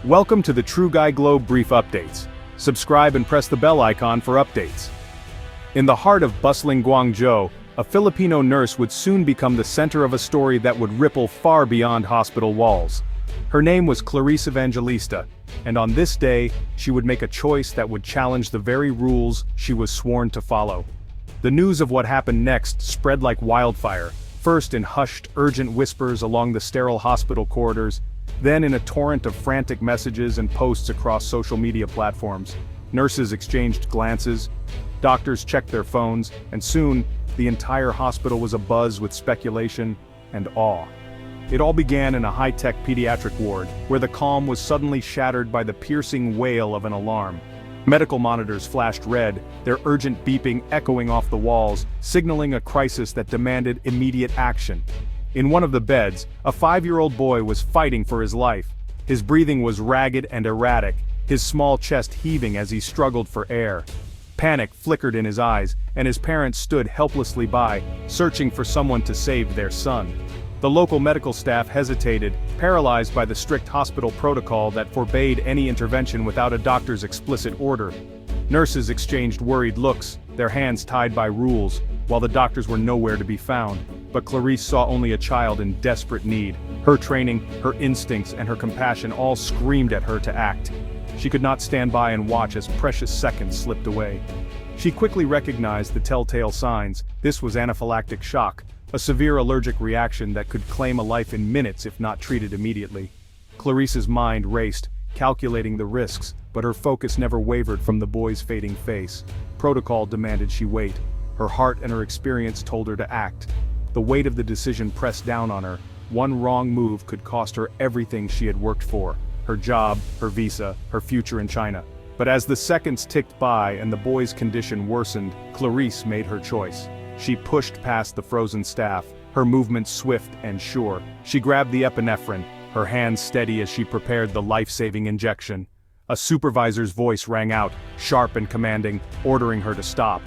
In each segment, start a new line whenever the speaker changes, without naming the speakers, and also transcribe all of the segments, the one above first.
Welcome to the True Guy Globe Brief Updates. Subscribe and press the bell icon for updates. In the heart of bustling Guangzhou, a Filipino nurse would soon become the center of a story that would ripple far beyond hospital walls. Her name was Clarice Evangelista, and on this day, she would make a choice that would challenge the very rules she was sworn to follow. The news of what happened next spread like wildfire, first in hushed, urgent whispers along the sterile hospital corridors, then in a torrent of frantic messages and posts across social media platforms. Nurses exchanged glances, doctors checked their phones, and soon, the entire hospital was abuzz with speculation and awe. It all began in a high-tech pediatric ward, where the calm was suddenly shattered by the piercing wail of an alarm. Medical monitors flashed red, their urgent beeping echoing off the walls, signaling a crisis that demanded immediate action. In one of the beds, a 5-year-old boy was fighting for his life. His breathing was ragged and erratic, his small chest heaving as he struggled for air. Panic flickered in his eyes, and his parents stood helplessly by, searching for someone to save their son. The local medical staff hesitated, paralyzed by the strict hospital protocol that forbade any intervention without a doctor's explicit order. Nurses exchanged worried looks, their hands tied by rules, while the doctors were nowhere to be found. But Clarice saw only a child in desperate need. Her training, her instincts, and her compassion all screamed at her to act. She could not stand by and watch as precious seconds slipped away. She quickly recognized the telltale signs. This was anaphylactic shock, a severe allergic reaction that could claim a life in minutes if not treated immediately. Clarice's mind raced, calculating the risks, but her focus never wavered from the boy's fading face. Protocol demanded she wait. Her heart and her experience told her to act. The weight of the decision pressed down on her. One wrong move could cost her everything she had worked for: her job, her visa, her future in China. But as the seconds ticked by and the boy's condition worsened, Clarice made her choice. She pushed past the frozen staff, her movements swift and sure. She grabbed the epinephrine, her hands steady as she prepared the life-saving injection. A supervisor's voice rang out, sharp and commanding, ordering her to stop.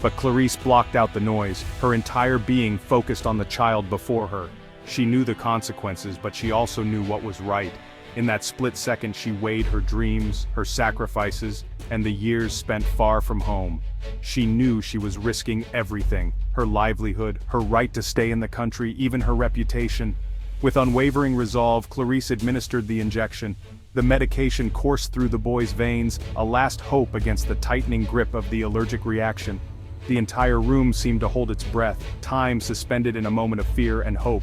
But Clarice blocked out the noise, her entire being focused on the child before her. She knew the consequences, but she also knew what was right. In that split second she weighed her dreams, her sacrifices, and the years spent far from home. She knew she was risking everything: her livelihood, her right to stay in the country, even her reputation. With unwavering resolve, Clarice administered the injection. The medication coursed through the boy's veins, a last hope against the tightening grip of the allergic reaction. The entire room seemed to hold its breath, time suspended in a moment of fear and hope.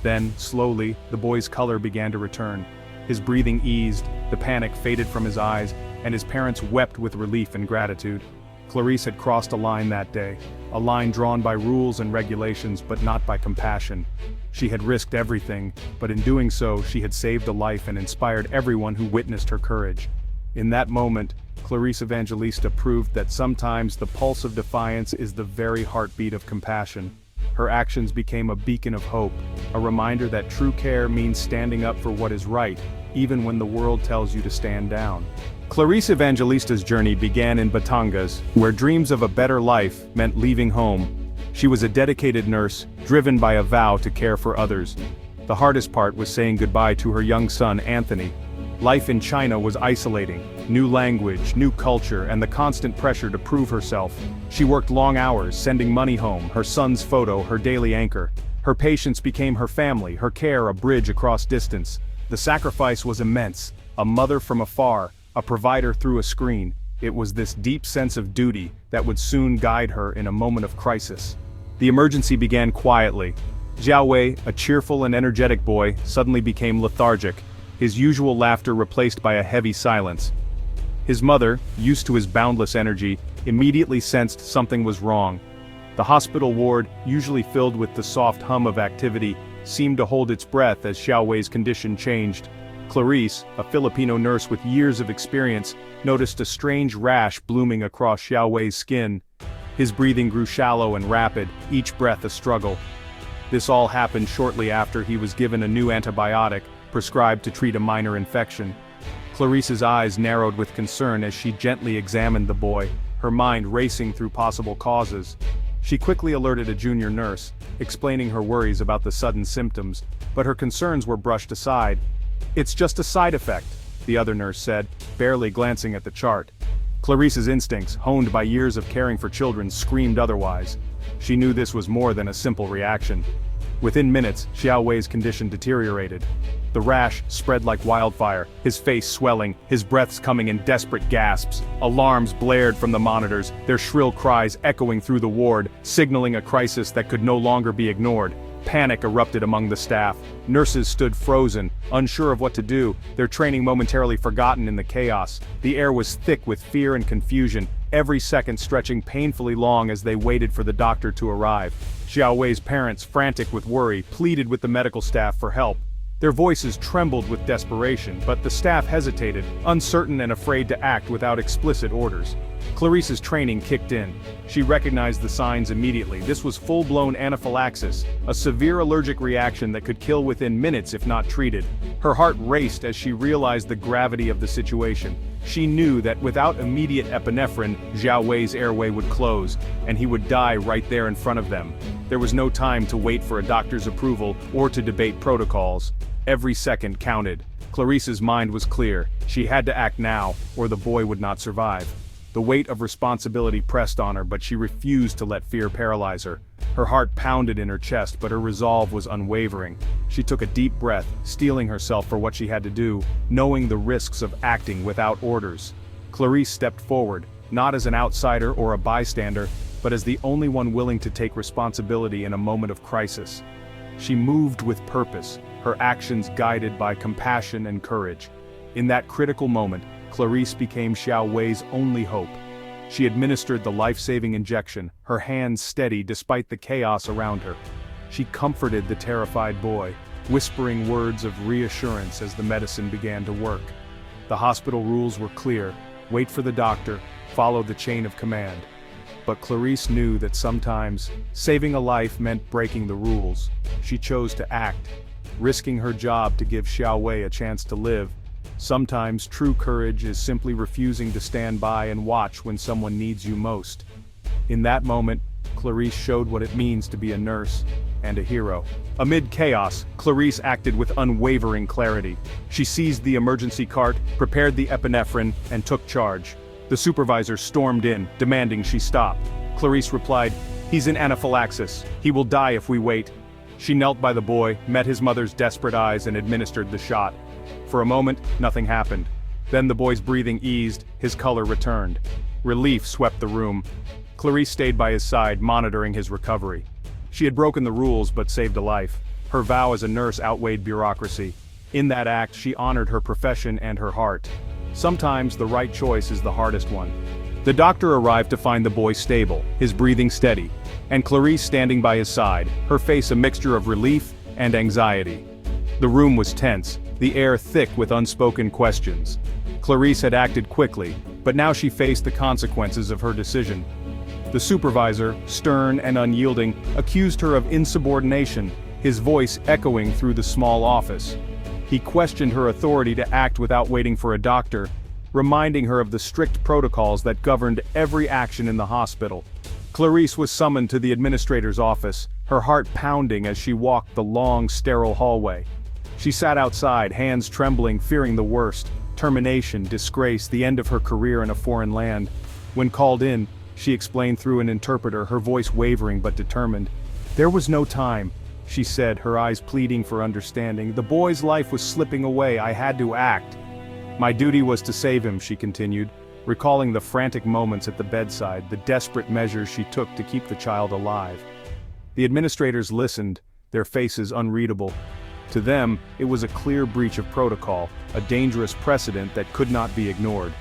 Then, slowly, the boy's color began to return. His breathing eased, the panic faded from his eyes, and his parents wept with relief and gratitude. Clarice had crossed a line that day, a line drawn by rules and regulations but not by compassion. She had risked everything, but in doing so she had saved a life and inspired everyone who witnessed her courage. In that moment, Clarice Evangelista proved that sometimes the pulse of defiance is the very heartbeat of compassion. Her actions became a beacon of hope, a reminder that true care means standing up for what is right, even when the world tells you to stand down. Clarice Evangelista's journey began in Batangas, where dreams of a better life meant leaving home. She was a dedicated nurse, driven by a vow to care for others. The hardest part was saying goodbye to her young son, Anthony. Life in China was isolating: new language, new culture, and the constant pressure to prove herself. She worked long hours, sending money home, her son's photo her daily anchor. Her patients became her family, her care a bridge across distance. The sacrifice was immense: a mother from afar, a provider through a screen. It was this deep sense of duty that would soon guide her in a moment of crisis. The emergency began quietly. Jiao Wei, a cheerful and energetic boy, suddenly became lethargic, his usual laughter replaced by a heavy silence. His mother, used to his boundless energy, immediately sensed something was wrong. The hospital ward, usually filled with the soft hum of activity, seemed to hold its breath as Xiao Wei's condition changed. Clarice, a Filipino nurse with years of experience, noticed a strange rash blooming across Xiao Wei's skin. His breathing grew shallow and rapid, each breath a struggle. This all happened shortly after he was given a new antibiotic, prescribed to treat a minor infection. Clarice's eyes narrowed with concern as she gently examined the boy, her mind racing through possible causes. She quickly alerted a junior nurse, explaining her worries about the sudden symptoms, but her concerns were brushed aside. "It's just a side effect. the other nurse said, barely glancing at the chart. Clarice's instincts, honed by years of caring for children, screamed otherwise. She knew this was more than a simple reaction. Within minutes, Xiao Wei's condition deteriorated. The rash spread like wildfire, his face swelling, his breaths coming in desperate gasps. Alarms blared from the monitors, their shrill cries echoing through the ward, signaling a crisis that could no longer be ignored. Panic erupted among the staff. Nurses stood frozen, unsure of what to do, their training momentarily forgotten in the chaos. The air was thick with fear and confusion, every second stretching painfully long as they waited for the doctor to arrive. Xiao Wei's parents, frantic with worry, pleaded with the medical staff for help. Their voices trembled with desperation, but the staff hesitated, uncertain and afraid to act without explicit orders. Clarice's training kicked in. She recognized the signs immediately. This was full-blown anaphylaxis, a severe allergic reaction that could kill within minutes if not treated. Her heart raced as she realized the gravity of the situation. She knew that without immediate epinephrine, Xiao Wei's airway would close, and he would die right there in front of them. There was no time to wait for a doctor's approval or to debate protocols. Every second counted. Clarice's mind was clear. She had to act now, or the boy would not survive. The weight of responsibility pressed on her, but she refused to let fear paralyze her. Her heart pounded in her chest, but her resolve was unwavering. She took a deep breath, steeling herself for what she had to do, knowing the risks of acting without orders. Clarice stepped forward, not as an outsider or a bystander, but as the only one willing to take responsibility in a moment of crisis. She moved with purpose, her actions guided by compassion and courage. In that critical moment, Clarice became Xiao Wei's only hope. She administered the life-saving injection, her hands steady despite the chaos around her. She comforted the terrified boy, whispering words of reassurance as the medicine began to work. The hospital rules were clear: wait for the doctor, follow the chain of command. But Clarice knew that sometimes, saving a life meant breaking the rules. She chose to act, risking her job to give Xiao Wei a chance to live. Sometimes true courage is simply refusing to stand by and watch when someone needs you most. In that moment, Clarice showed what it means to be a nurse and a hero. Amid chaos, Clarice acted with unwavering clarity. She seized the emergency cart, prepared the epinephrine, and took charge. The supervisor stormed in, demanding she stop. Clarice replied, "He's in anaphylaxis. He will die if we wait." She knelt by the boy, met his mother's desperate eyes, and administered the shot. For a moment, nothing happened. Then the boy's breathing eased, his color returned. Relief swept the room. Clarice stayed by his side, monitoring his recovery. She had broken the rules but saved a life. Her vow as a nurse outweighed bureaucracy. In that act, she honored her profession and her heart. Sometimes the right choice is the hardest one. The doctor arrived to find the boy stable, his breathing steady, and Clarice standing by his side, her face a mixture of relief and anxiety. The room was tense, the air thick with unspoken questions. Clarice had acted quickly, but now she faced the consequences of her decision. The supervisor, stern and unyielding, accused her of insubordination, his voice echoing through the small office. He questioned her authority to act without waiting for a doctor, reminding her of the strict protocols that governed every action in the hospital. Clarice was summoned to the administrator's office, her heart pounding as she walked the long, sterile hallway. She sat outside, hands trembling, fearing the worst: termination, disgrace, the end of her career in a foreign land. When called in, she explained through an interpreter, her voice wavering but determined. "There was no time," she said, her eyes pleading for understanding. "The boy's life was slipping away. I had to act. My duty was to save him," she continued, recalling the frantic moments at the bedside, the desperate measures she took to keep the child alive. The administrators listened, their faces unreadable. To them, it was a clear breach of protocol, a dangerous precedent that could not be ignored.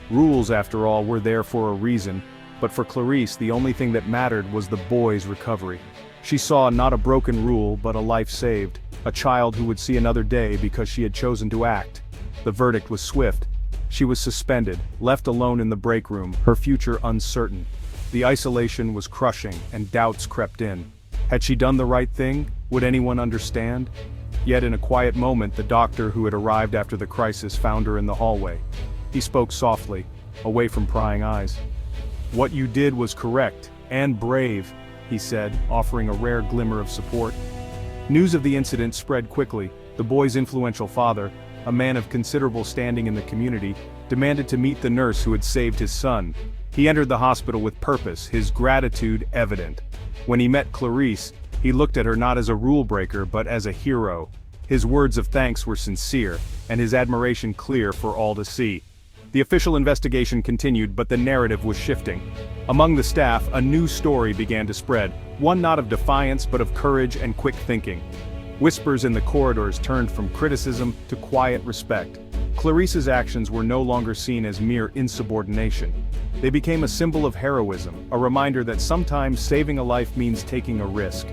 Rules, after all, were there for a reason, but for Clarice, the only thing that mattered was the boy's recovery. She saw not a broken rule, but a life saved, a child who would see another day because she had chosen to act. The verdict was swift. She was suspended, left alone in the break room, her future uncertain. The isolation was crushing, and doubts crept in. Had she done the right thing? Would anyone understand? Yet in a quiet moment, the doctor who had arrived after the crisis found her in the hallway. He spoke softly, away from prying eyes. "What you did was correct, and brave," he said, offering a rare glimmer of support. News of the incident spread quickly. The boy's influential father, a man of considerable standing in the community, demanded to meet the nurse who had saved his son. He entered the hospital with purpose, his gratitude evident. When he met Clarice, he looked at her not as a rule breaker but as a hero. His words of thanks were sincere, and his admiration clear for all to see. The official investigation continued, but the narrative was shifting. Among the staff, a new story began to spread, one not of defiance but of courage and quick thinking. Whispers in the corridors turned from criticism to quiet respect. Clarice's actions were no longer seen as mere insubordination. They became a symbol of heroism, a reminder that sometimes saving a life means taking a risk.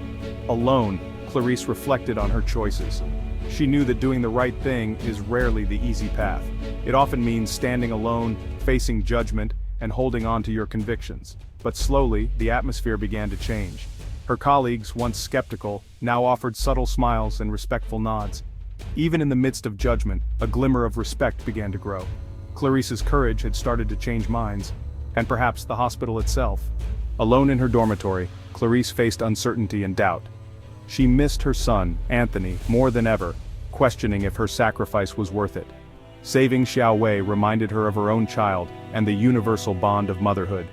Alone, Clarice reflected on her choices. She knew that doing the right thing is rarely the easy path. It often means standing alone, facing judgment, and holding on to your convictions. But slowly, the atmosphere began to change. Her colleagues, once skeptical, now offered subtle smiles and respectful nods. Even in the midst of judgment, a glimmer of respect began to grow. Clarice's courage had started to change minds, and perhaps the hospital itself. Alone in her dormitory, Clarice faced uncertainty and doubt. She missed her son, Anthony, more than ever, questioning if her sacrifice was worth it. Saving Xiao Wei reminded her of her own child and the universal bond of motherhood.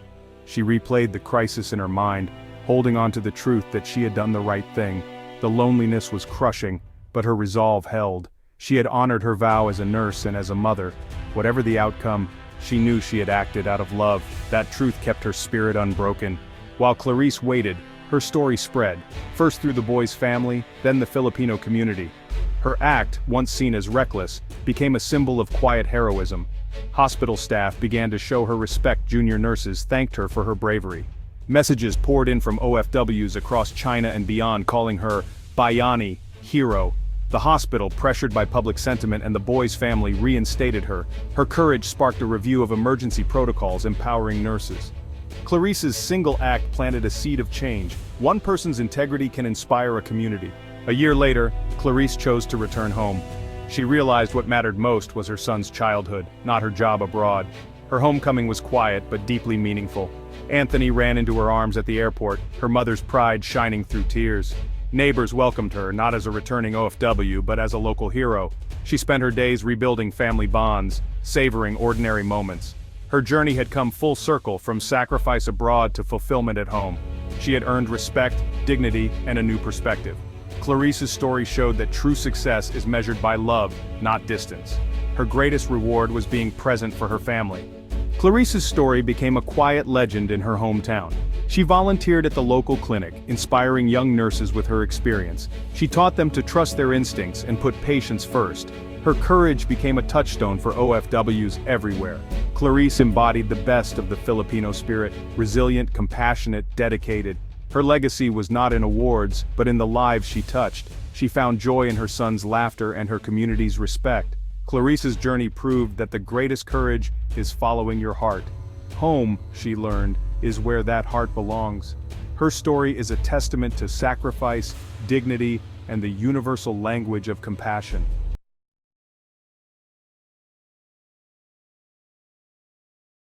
She replayed the crisis in her mind, holding on to the truth that she had done the right thing. The loneliness was crushing, but her resolve held. She had honored her vow as a nurse and as a mother. Whatever the outcome, she knew she had acted out of love. That truth kept her spirit unbroken. While Clarice waited, her story spread, first through the boy's family, then the Filipino community. Her act, once seen as reckless, became a symbol of quiet heroism. Hospital staff began to show her respect. Junior nurses thanked her for her bravery. Messages poured in from OFWs across China and beyond calling her Bayani, hero. The hospital, pressured by public sentiment, and the boy's family reinstated her. Her courage sparked a review of emergency protocols empowering nurses. Clarice's single act planted a seed of change. One person's integrity can inspire a community. A year later, Clarice chose to return home. She realized what mattered most was her son's childhood, not her job abroad. Her homecoming was quiet but deeply meaningful. Anthony ran into her arms at the airport, her mother's pride shining through tears. Neighbors welcomed her, not as a returning OFW, but as a local hero. She spent her days rebuilding family bonds, savoring ordinary moments. Her journey had come full circle, from sacrifice abroad to fulfillment at home. She had earned respect, dignity, and a new perspective. Clarice's story showed that true success is measured by love, not distance. Her greatest reward was being present for her family. Clarice's story became a quiet legend in her hometown. She volunteered at the local clinic, inspiring young nurses with her experience. She taught them to trust their instincts and put patients first. Her courage became a touchstone for OFWs everywhere. Clarice embodied the best of the Filipino spirit, resilient, compassionate, dedicated. Her legacy was not in awards, but in the lives she touched. She found joy in her son's laughter and her community's respect. Clarice's journey proved that the greatest courage is following your heart. Home, she learned, is where that heart belongs. Her story is a testament to sacrifice, dignity, and the universal language of compassion.